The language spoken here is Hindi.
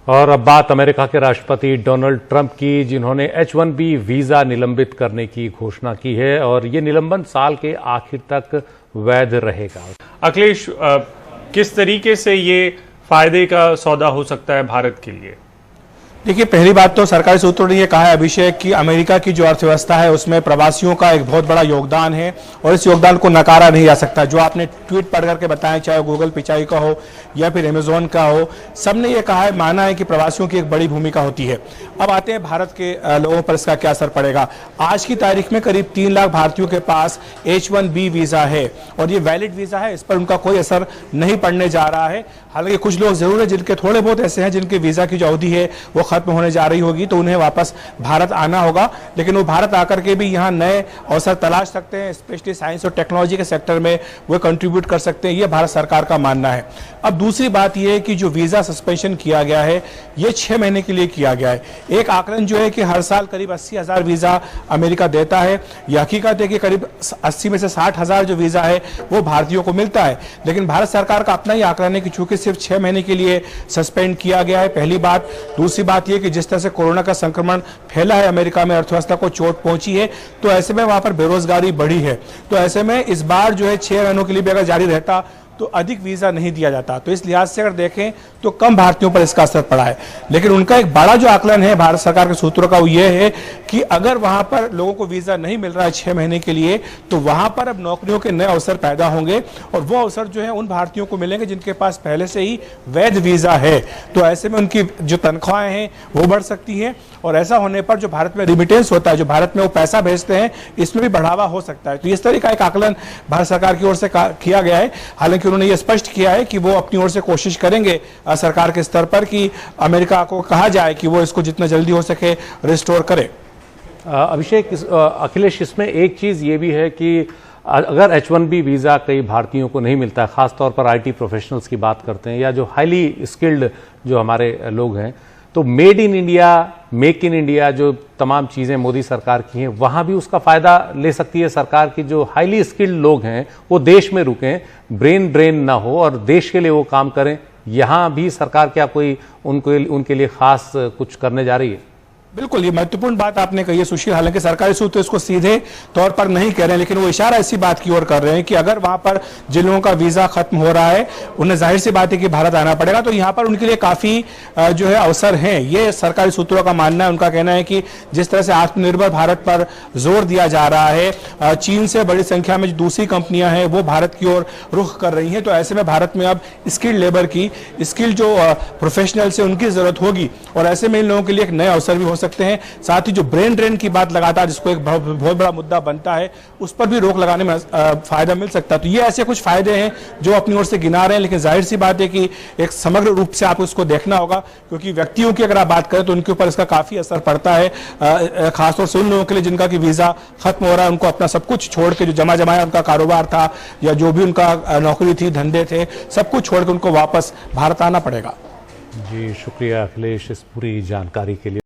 और अब बात अमेरिका के राष्ट्रपति डोनाल्ड ट्रंप की, जिन्होंने H-1B वीजा निलंबित करने की घोषणा की है और ये निलंबन साल के आखिर तक वैध रहेगा। अखिलेश, किस तरीके से ये फायदे का सौदा हो सकता है भारत के लिए? देखिए, पहली बात तो सरकारी सूत्रों ने यह कहा है अभिषेक कि अमेरिका की जो अर्थव्यवस्था है उसमें प्रवासियों का एक बहुत बड़ा योगदान है और इस योगदान को नकारा नहीं जा सकता। जो आपने ट्वीट पढ़ करके बताया, चाहे गूगल पिचाई का हो या फिर अमेजोन का हो, सबने ये कहा है, माना है कि प्रवासियों की एक बड़ी भूमिका होती है। अब आते हैं भारत के लोगों पर इसका क्या असर पड़ेगा। आज की तारीख में करीब 3 लाख भारतीयों के पास H-1B वीजा है और ये वैलिड वीजा है, इस पर उनका कोई असर नहीं पड़ने जा रहा है। हालांकि कुछ लोग जरूर है जिनके थोड़े बहुत ऐसे हैं जिनके वीजा की जो अवधि है वो खत्म होने जा रही होगी, तो उन्हें वापस भारत आना होगा, लेकिन वो भारत आकर के भी यहाँ नए अवसर तलाश सकते हैं, स्पेशली साइंस और टेक्नोलॉजी के सेक्टर में वो कंट्रीब्यूट कर सकते हैं, ये भारत सरकार का मानना है। अब दूसरी बात यह है कि जो वीजा सस्पेंशन किया गया है ये 6 महीने के लिए किया गया है। एक आकलन जो है कि हर साल करीब 80,000 वीजा अमेरिका देता है। यह हकीकत है कि करीब 80 में से 60,000 जो वीजा है वो भारतीयों को मिलता है, लेकिन भारत सरकार का अपना ही आकलन है कि चूंकि सिर्फ 6 महीने के लिए सस्पेंड किया गया है, पहली बात। दूसरी बात यह कि जिस तरह से कोरोना का संक्रमण फैला है, अमेरिका में अर्थव्यवस्था को चोट पहुंची है, तो ऐसे में वहां पर बेरोजगारी बढ़ी है। तो ऐसे में इस बार जो है 6 महीनों के लिए भी अगर जारी रहता तो अधिक वीजा नहीं दिया जाता। तो इस लिहाज से अगर देखें तो कम भारतीयों पर इसका असर पड़ा है। लेकिन उनका एक बड़ा जो आकलन है भारत सरकार के सूत्रों का वो ये है कि अगर वहां पर लोगों को वीजा नहीं मिल रहा है 6 महीने के लिए, तो वहां पर अब नौकरियों के नए अवसर पैदा होंगे और वो अवसर जो है उन भारतीयों को मिलेंगे जिनके पास पहले से ही वैध वीजा है। तो ऐसे में उनकी जो तनख्वाहें हैं वो बढ़ सकती हैं और ऐसा होने पर जो भारत में रिमिटेंस होता है, जो भारत में वो पैसा भेजते हैं, इसमें भी बढ़ावा हो सकता है। तो इस तरह का एक आकलन भारत सरकार की ओर से किया गया है। हालांकि उन्होंने ये स्पष्ट किया है कि वो अपनी ओर से कोशिश करेंगे सरकार के स्तर पर कि अमेरिका को कहा जाए कि वो इसको जितना जल्दी हो सके रिस्टोर करे। अभिषेक, अखिलेश, इसमें एक चीज ये भी है कि अगर H-1B वीजा कई भारतीयों को नहीं मिलता है, खासतौर पर IT प्रोफेशनल्स की बात करते हैं या जो हाईली स्किल्ड जो हमारे लोग हैं, तो made in India, make in India जो तमाम चीजें मोदी सरकार की हैं, वहां भी उसका फायदा ले सकती है सरकार की। जो हाईली स्किल्ड लोग हैं वो देश में रुकें, ब्रेन ड्रेन ना हो और देश के लिए वो काम करें। यहां भी सरकार क्या कोई उनके लिए खास कुछ करने जा रही है? बिल्कुल, ये महत्वपूर्ण बात आपने कही है सुशील। हालांकि सरकारी सूत्र इसको सीधे तौर पर नहीं कह रहे हैं, लेकिन वो इशारा इसी बात की ओर कर रहे हैं कि अगर वहां पर जिन लोगों का वीजा खत्म हो रहा है उन्हें जाहिर सी बात है कि भारत आना पड़ेगा, तो यहाँ पर उनके लिए काफी जो है अवसर हैं। ये सरकारी सूत्रों का मानना है। उनका कहना है कि जिस तरह से आत्मनिर्भर भारत पर जोर दिया जा रहा है, चीन से बड़ी संख्या में जो दूसरी कंपनियां हैं वो भारत की ओर रुख कर रही हैं, तो ऐसे में भारत में अब स्किल्ड लेबर की, स्किल्ड जो प्रोफेशनल से उनकी जरूरत होगी और ऐसे में इन लोगों के लिए एक नए अवसर भी हो सकते हैं। साथ ही जो ब्रेन ड्रेन की बात लगातार, जिसको एक बहुत बड़ा मुद्दा बनता है, उस पर भी रोक लगाने में फायदा मिल सकता है। तो ये ऐसे कुछ फायदे हैं जो अपनी ओर से गिना रहे हैं, लेकिन जाहिर सी बात है कि एक समग्र रूप से आपको इसको देखना होगा, क्योंकि व्यक्तियों की अगर आप बात करें तो उनके ऊपर इसका काफी असर पड़ता है, खासतौर से उन लोगों के लिए जिनका कि वीजा खत्म हो रहा है। उनको अपना सब कुछ छोड़ के, जो जमा जमाया उनका कारोबार था या जो भी उनका नौकरी थी, धंधे थे, सब कुछ छोड़ के उनको वापस भारत आना पड़ेगा। जी, शुक्रिया अखिलेश इस पूरी जानकारी के लिए।